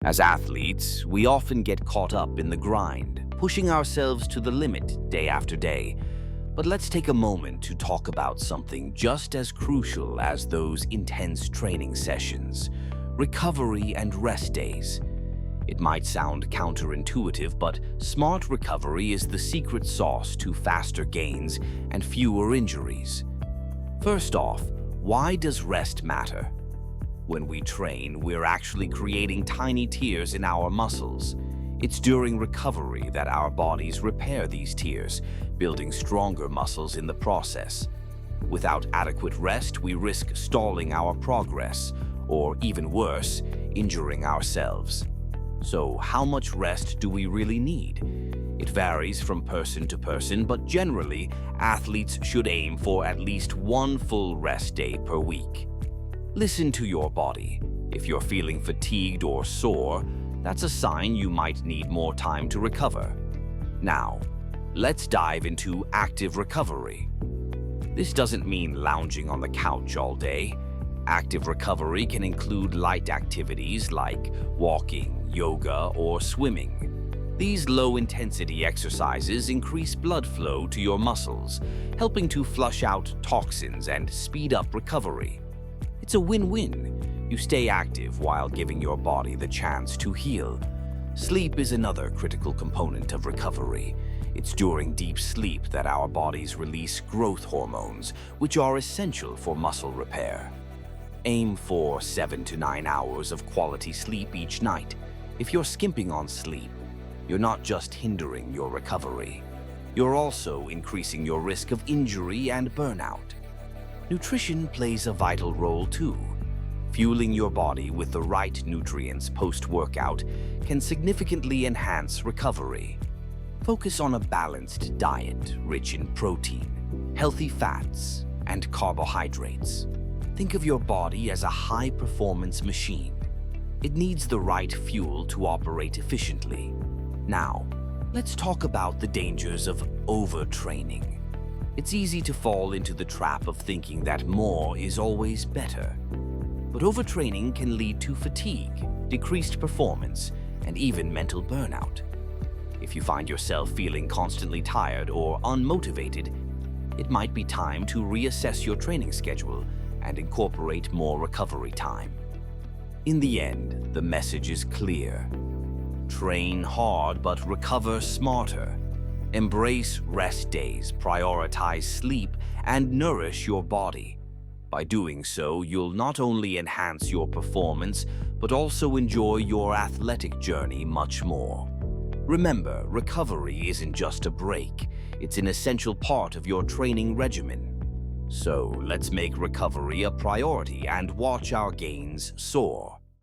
As athletes, we often get caught up in the grind, pushing ourselves to the limit day after day. But let's take a moment to talk about something just as crucial as those intense training sessions: recovery and rest days. It might sound counterintuitive, but smart recovery is the secret sauce to faster gains and fewer injuries. First off, why does rest matter? When we train, we're actually creating tiny tears in our muscles. It's during recovery that our bodies repair these tears, building stronger muscles in the process. Without adequate rest, we risk stalling our progress, or even worse, injuring ourselves. So, how much rest do we really need? It varies from person to person, but generally, athletes should aim for at least one full rest day per week. Listen to your body. If you're feeling fatigued or sore, that's a sign you might need more time to recover. Now, let's dive into active recovery. This doesn't mean lounging on the couch all day. Active recovery can include light activities like walking, yoga, or swimming. These low-intensity exercises increase blood flow to your muscles, helping to flush out toxins and speed up recovery. It's a win-win. You stay active while giving your body the chance to heal. Sleep is another critical component of recovery. It's during deep sleep that our bodies release growth hormones, which are essential for muscle repair. Aim for 7 to 9 hours of quality sleep each night. If you're skimping on sleep, you're not just hindering your recovery, you're also increasing your risk of injury and burnout. Nutrition plays a vital role too. Fueling your body with the right nutrients post-workout can significantly enhance recovery. Focus on a balanced diet rich in protein, healthy fats, and carbohydrates. Think of your body as a high-performance machine. It needs the right fuel to operate efficiently. Now, let's talk about the dangers of overtraining. It's easy to fall into the trap of thinking that more is always better. But overtraining can lead to fatigue, decreased performance, and even mental burnout. If you find yourself feeling constantly tired or unmotivated, it might be time to reassess your training schedule and incorporate more recovery time. In the end, the message is clear. Train hard, but recover smarter. Embrace rest days, prioritize sleep, and nourish your body. By doing so, you'll not only enhance your performance, but also enjoy your athletic journey much more. Remember, recovery isn't just a break, it's an essential part of your training regimen. So let's make recovery a priority and watch our gains soar.